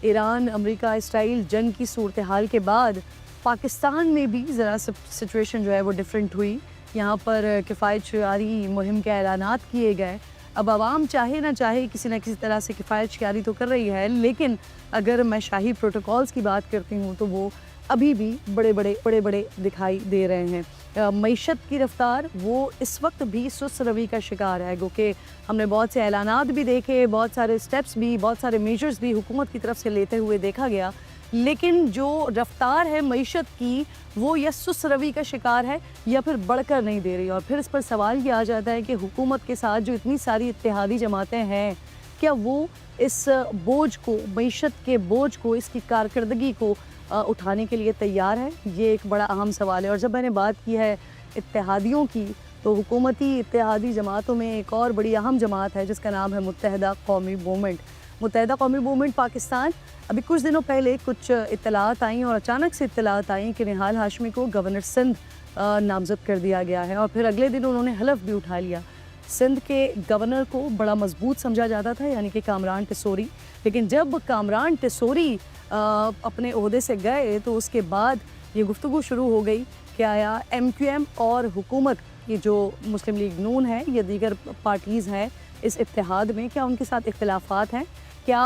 Iran America style जंग की सूरत हाल के बाद पाकिस्तान में भी ज़रा सिचुएशन जो है वो डिफरेंट हुई। यहाँ पर किफ़ायत शियारी मुहिम के ऐलानात किए गए। अब आवाम चाहे ना चाहे किसी न किसी तरह से किफ़ायत शियारी तो कर रही है, लेकिन अगर मैं शाही प्रोटोकॉल्स की बात करती हूँ तो वो अभी भी बड़े बड़े दिखाई दे रहे हैं। मईशत की रफ्तार वो इस वक्त भी सुस्त रवि का शिकार है, क्योंकि हमने बहुत से ऐलानात भी देखे, बहुत सारे स्टेप्स भी, बहुत सारे मेजर्स भी हुकूमत की तरफ से लेते हुए देखा गया, लेकिन जो रफ्तार है मईशत की वो या सुस्त रवि का शिकार है या फिर बढ़कर नहीं दे रही। और फिर इस पर सवाल ये आ जाता है कि हुकूमत के साथ जो इतनी सारी इत्तेहादी जमातें हैं, क्या वो इस बोझ को, मईशत के बोझ को, इसकी कारकर्दगी को उठाने के लिए तैयार है? ये एक बड़ा अहम सवाल है। और जब मैंने बात की है इत्तेहादियों की, तो हुकूमती इत्तेहादी जमातों में एक और बड़ी अहम जमात है जिसका नाम है मुत्तहदा कौमी मूवमेंट। मुत्तहदा कौमी मूवमेंट पाकिस्तान, अभी कुछ दिनों पहले कुछ इत्तलात आई और अचानक से इत्तलात आई कि निहाल हाशमी को गवर्नर सिंध नामजद कर दिया गया है, और फिर अगले दिन उन्होंने हलफ भी उठा लिया। सिंध के गवर्नर को बड़ा मजबूत समझा जाता था, यानी कि कामरान टिसोरी, लेकिन जब कामरान टिसोरी अपने ओहदे से गए तो उसके बाद ये गुफ्तगू शुरू हो गई कि आया MQM और हुकूमत, ये जो मुस्लिम लीग नून है या दीगर पार्टीज़ हैं इस इत्तेहाद में, क्या उनके साथ इख्तिलाफात हैं? क्या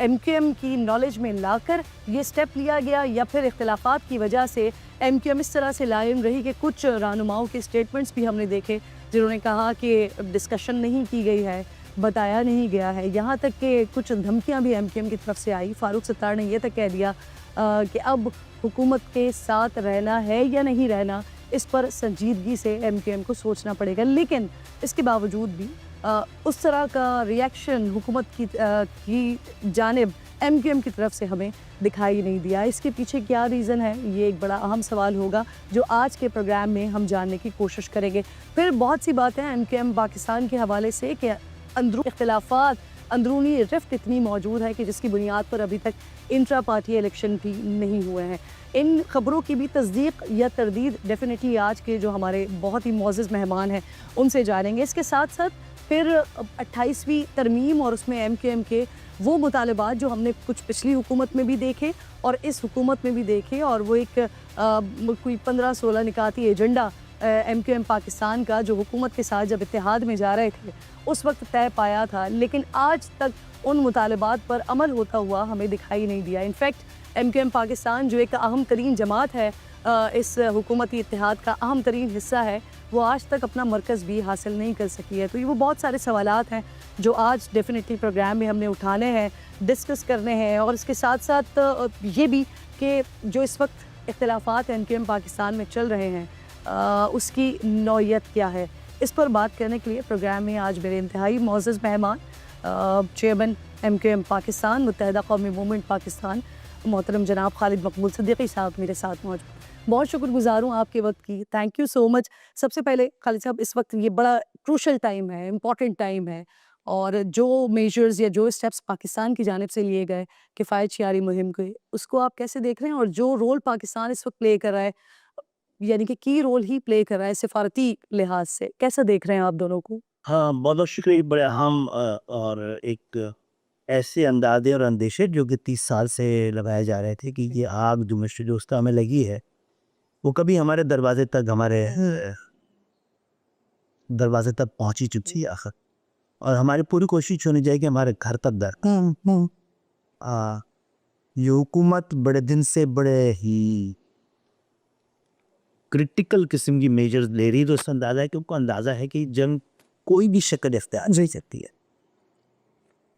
MQM की नॉलेज में लाकर ये स्टेप लिया गया, या फिर इख्तिलाफात की वजह से MQM इस तरह से लायम रही कि कुछ रहनुमाओं के स्टेटमेंट्स भी हमने देखे जिन्होंने कहा कि डिस्कशन नहीं की गई है, बताया नहीं गया है, यहाँ तक कि कुछ धमकियाँ भी MQM की तरफ से आई। फारूक सत्तार ने यह तक कह दिया कि अब हुकूमत के साथ रहना है या नहीं रहना, इस पर संजीदगी से MQM को सोचना पड़ेगा। लेकिन इसके बावजूद भी उस तरह का रिएक्शन हुकूमत की जानिब MQM की तरफ से हमें दिखाई नहीं दिया। इसके पीछे क्या रीज़न है, ये एक बड़ा अहम सवाल होगा जो आज के प्रोग्राम में हम जानने की कोशिश करेंगे। फिर बहुत सी बातें MQM पाकिस्तान के हवाले से कि इख्तिलाफात, अंदरूनी रिफ्ट इतनी मौजूद है कि जिसकी बुनियाद पर अभी तक इंट्रा पार्टी इलेक्शन भी नहीं हुए हैं। इन खबरों की भी तस्दीक या तरदीद डेफिनेटली आज के जो हमारे बहुत ही मोअज़्ज़ज़ मेहमान हैं उनसे जानेंगे। इसके साथ साथ फिर 28वीं तरमीम और उसमें MQM के वो मुतालबात जो हमने कुछ पिछली हुकूमत में भी देखे और इस हुकूमत में भी देखे, और वो एक कोई 15-16 निकाती एजेंडा MQM पाकिस्तान का जो हुकूमत के साथ जब इत्तेहाद में जा रहे थे उस वक्त तय पाया था, लेकिन आज तक उन मुतालबात पर अमल होता हुआ हमें दिखाई नहीं दिया। इनफैक्ट MQM पाकिस्तान जो एक अहम तरीन जमात है, इस हुकूमती इत्तेहाद का अहम तरीन हिस्सा है, वो आज तक अपना मरकज़ भी हासिल नहीं कर सकी है। तो ये वो बहुत सारे सवालात हैं जो आज डेफिनेटली प्रोग्राम में हमने उठाने हैं, डिस्कस करने हैं, और इसके साथ साथ ये भी कि जो इस वक्त इख्तिलाफात MQM पाकिस्तान में चल रहे हैं उसकी नौयत क्या है। इस पर बात करने के लिए प्रोग्राम में आज मेरे इंतहाई मोअज़्ज़ज़ मेहमान चेयरमैन MQM पाकिस्तान, मुत्तहदा कौमी मूवमेंट पाकिस्तान, मोहतरम जनाब खालिद मकबूल सिद्दीकी साहब मेरे साथ मौजूद। बहुत शुक्रगुज़ार हूँ आपके वक्त की, थैंक यू सो मच। सबसे पहले खालिद साहब, इस वक्त ये बड़ा क्रूशल टाइम है, इम्पॉर्टेंट टाइम है, और जो मेजर्स या जो स्टेप्स पाकिस्तान की जानिब से लिए गए किफ़ायत शियारी मुहिम के, उसको आप कैसे देख रहे हैं? और जो रोल पाकिस्तान इस वक्त प्ले कर रहा है, यानी कि की रोल ही प्ले कर रहा है सिफारती लिहाज से, कैसा देख रहे हैं आप दोनों को? हाँ, बहुत-बहुत शुक्रिया। बड़े अहम और एक ऐसे अंदाज़े और अंदेशे जो कि 30 साल से लगाए जा रहे थे कि ये आग जो मुश्त-ए-दोस्ता में लगी है, वो कभी हमारे दरवाज़े तक, हमारे दरवाज़े तक पहुँच ही चुकी है आखिर। और हमारी पूरी कोशिश होनी चाहिए कि हमारे घर तक ये हुकूमत बड़े दिन से बड़े ही क्रिटिकल किस्म की मेजर्स ले रही है, तो इससे अंदाज़ा है कि उनको अंदाज़ा है कि जंग कोई भी शक्ल इख्तियार नहीं सकती है।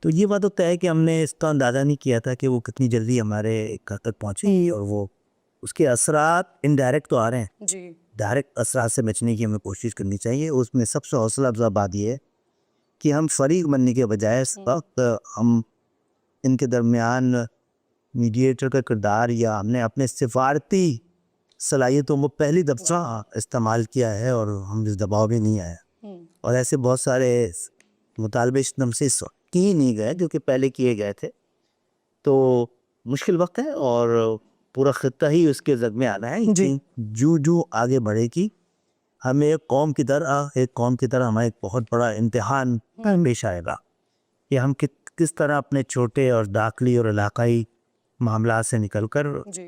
तो ये बात तो तय है कि हमने इसका अंदाज़ा नहीं किया था कि वो कितनी जल्दी हमारे घर तक पहुँची, और वो उसके असरात इनडायरेक्ट तो आ रहे हैं। जी। डायरेक्ट असरात से बचने की हमें कोशिश करनी चाहिए। उसमें सबसे हौसला अफ़ज़ा बात ये है कि हम फ़रीक बनने के बजाय इस वक्त हम इनके दरमियान मीडिएटर का किरदार, या हमने अपने सिफारती सलाहियतों को पहली दफ़ा इस्तेमाल किया है, और हम इस दबाव में नहीं आए। और ऐसे बहुत सारे मुतालबे इस दम से इस वक्त किए नहीं गए जो कि पहले किए गए थे। तो मुश्किल वक्त है और पूरा ख़ित्ता ही उसके ज़द में आना है जी। कि जो आगे बढ़ेगी, हमें एक कौम की तरह हमें एक बहुत बड़ा इम्तिहान पेश आएगा कि हम किस तरह अपने छोटे और दाखिली और इलाकाई मामला से निकलकर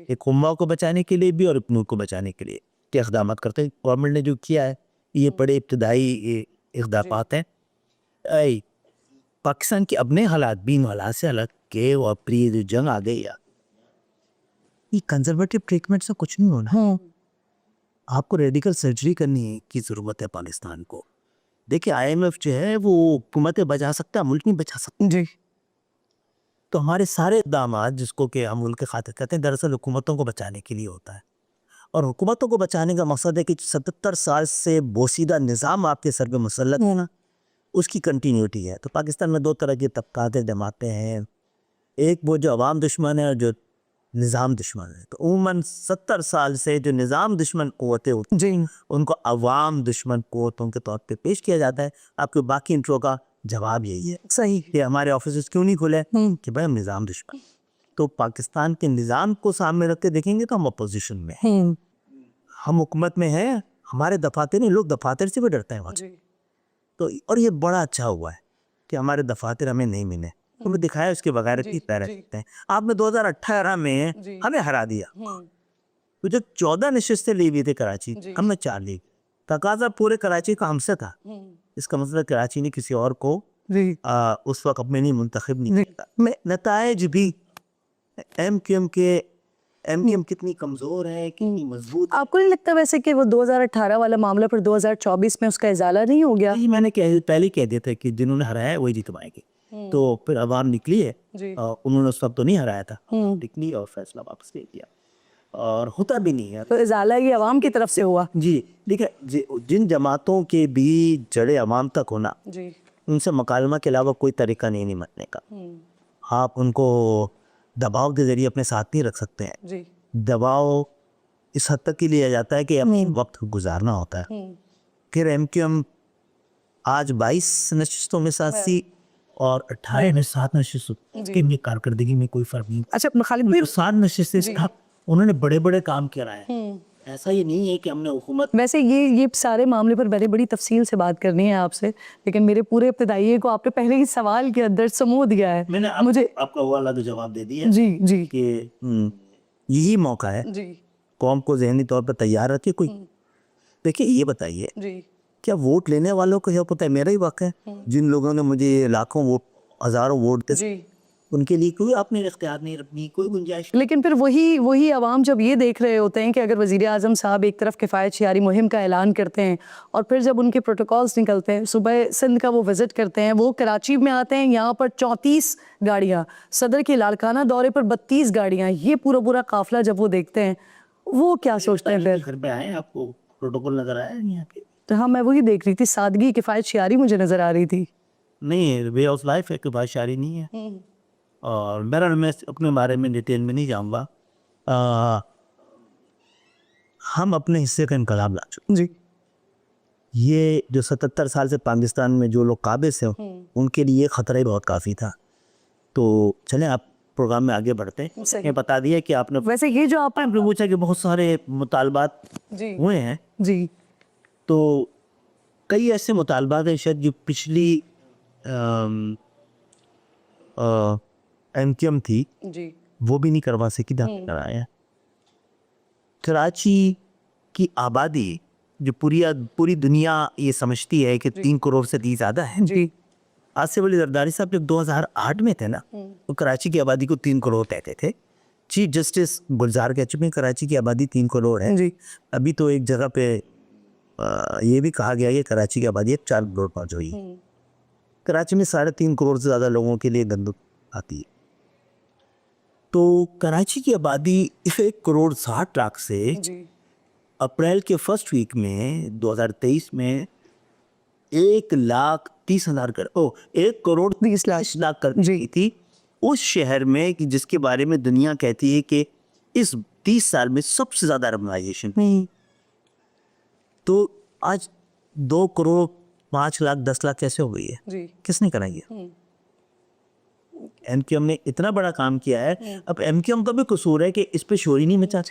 एक उम्मा को बचाने के लिए भी और अपनों को बचाने के लिए क्या इक़दाम करते हैं। गवर्नमेंट ने जो किया है ये बड़े इब्तदाई इक़दाम हैं। पाकिस्तान के अपने हालात भी इन हालात से अलग के और प्री जो जंग आ गई ये कंजर्वेटिव ट्रीटमेंट से कुछ नहीं होना। आपको रेडिकल सर्जरी करनी की ज़रूरत है पाकिस्तान को। देखिए IMF जो है वो हुकूमतें बचा सकता है, मुल्क नहीं बचा सकता जी। तो हमारे सारे इक़दाम जिसको कि हम मुल्क के खातिर कहते हैं दरअसल हुकूमतों को बचाने के लिए होता है। और हुकूमतों को बचाने का मकसद है कि 77 साल से बोसीदा निज़ाम आपके सर पे मुसल्लत होना उसकी कंटिन्यूटी है। तो पाकिस्तान में दो तरह के तबकात जमाते हैं, एक वो जो अवाम दुश्मन है और जो निज़ाम दुश्मन है। तो उमूमन 70 साल से जो निज़ाम दुश्मन क़ुव्वतें होती जी उनको अवाम दुश्मन क़ुव्वतों के तौर पे पेश किया जाता है। आपके बाकी इंट्रो का जवाब यही है सही कि हमारे ऑफिस क्यों नहीं खुले कि भाई हम निज़ाम दुश्मन। तो पाकिस्तान के निज़ाम को सामने रख के देखेंगे तो हम अपोजिशन में हैं, हम हुकूमत में हैं, हमारे दफातर नहीं, लोग दफातर से भी डरते हैं वहाँ। तो और ये बड़ा अच्छा हुआ है कि हमारे दफातर हमें नहीं मिले, तो दिखाया उसके बगैर की रहते हैं। आपने 2018 में हमें हरा दिया। तो जब 14 नशिस्तें ली हुई थी कराची, हमने 4 ली। तकाजा पूरे कराची का हमसे था। इसका मतलब कराची ने किसी और को उस वक्त अपने लिए मुंतखब नहीं किया। नताइज भी MQM के MQM कितनी कमज़ोर है, कितनी मजबूत। आपको नहीं लगता वैसे कि वो 2018 वाला मामला फिर 2024 में उसका इजाला नहीं हो गया? यही मैंने पहले ही कह दिया था कि जिन्होंने हराया है वही जितवाएंगे। तो फिर अवाम निकली है, उन्होंने उस वक्त तो नहीं हराया था, निकली और फैसला वापस ले लिया और होता भी नहीं है। तो इजाला ये अवाम की तरफ से हुआ। जी देखिए, जिन जमातों के भी जड़े अवाम तक होना उनसे मकालमा के अलावा कोई तरीका नहीं निपटने का। आप उनको दबाव के जरिए अपने साथ नहीं रख सकते हैं। दबाव इस हद तक ही लिया जाता है कि अपने वक्त गुजारना होता है। फिर MQM आज 22 नशिस्तों में 80 और 18 में 7 नशिस्तों की कारकर्दगी में कोई फर्क नहीं। अच्छा खालिद भाई 7 नशिस्तें उन्होंने बड़े बड़े काम कराए। ऐसा ये नहीं है कि हमने हुकूमत। वैसे ये सारे मामले पर मैंने बड़ी तफसील से बात करनी है आपसे, लेकिन मेरे पूरे इब्तिदाई को आपने पहले ही सवाल के अंदर समो दिया है। मैंने मुझे आपका वो वाला तो जवाब दे दिया जी कि यही मौका है कौम को जहनी तौर पर तैयार रखे। कोई देखिए ये बताइए क्या वोट लेने वालों को यह पता है मेरा ही वक्त है, जिन लोगों ने मुझे लाखों वोट हज़ारों वोट दे उनके लिए कोई आपने इख्तियार नहीं रखनी, कोई गुंजाइश। लेकिन फिर वही अवाम जब ये देख रहे होते हैं कि अगर वज़ीर आज़म साहब एक तरफ किफ़ायत-शियारी मुहिम का ऐलान करते हैं और फिर जब उनके प्रोटोकॉल्स निकलते हैं, सुबह सिंध का वो विज़िट करते हैं, वो कराची में आते हैं, यहाँ पर 34 गाड़ियाँ, सदर के लाड़काना दौरे पर 32 गाड़ियाँ, ये पूरा काफ़िला जब वो देखते हैं वो क्या सोचते हैं फिर? घर पे आए आपको प्रोटोकॉल नजर आया यहाँ पे? तो हाँ मैं वही देख रही थी, सादगी किफ़ायत-शियारी मुझे नज़र आ रही थी। नहीं वे ऑफ लाइफ है, किफ़ायत-शियारी नहीं है। और मेरा मैं अपने बारे में डिटेल में नहीं जाऊँगा। हम अपने हिस्से का इनकलाब ला चुके जी। ये जो 77 साल से पाकिस्तान में जो लोग काबिज हैं उनके लिए ख़तरा ही बहुत काफ़ी था। तो चलें आप प्रोग्राम में आगे बढ़ते हैं। ये बता दिया कि आपने वैसे ये जो आपने पूछा कि बहुत सारे मुतालबात हुए हैं जी, तो कई ऐसे मुतालबात हैं शायद जो पिछली MQM थी जी, वो भी नहीं करवा सकी, कराया। कराची की आबादी जो पूरी दुनिया ये समझती है कि 3 करोड़ से भी ज़्यादा है। जी। आज से बड़ी जरदारी साहब जब 2008 में थे ना तो कराची की आबादी को 3 करोड़ कहते थे। चीफ जस्टिस गुलजार कह चुके हैं कराची की आबादी 3 करोड़ है जी। अभी तो एक जगह पे ये भी कहा गया कि कराची की आबादी 4 करोड़ पहुँच हुई। कराची में 3.5 करोड़ से ज़्यादा लोगों के लिए गंदम आती है। तो कराची की आबादी 1 करोड़ 60 लाख से अप्रैल के फर्स्ट वीक में 2023 में 1,30,000 कर 1 करोड़ 30 लाख कर दी थी उस शहर में कि जिसके बारे में दुनिया कहती है कि इस 30 साल में सबसे ज़्यादा अर्बनाइजेशन। तो आज 2 करोड़ 5 लाख 10 लाख कैसे हो गई है? किसने कराई है? MQM ने इतना बड़ा काम किया है। अब MQM का भी कसूर है कि इस पे शोर ही नहीं मचाते।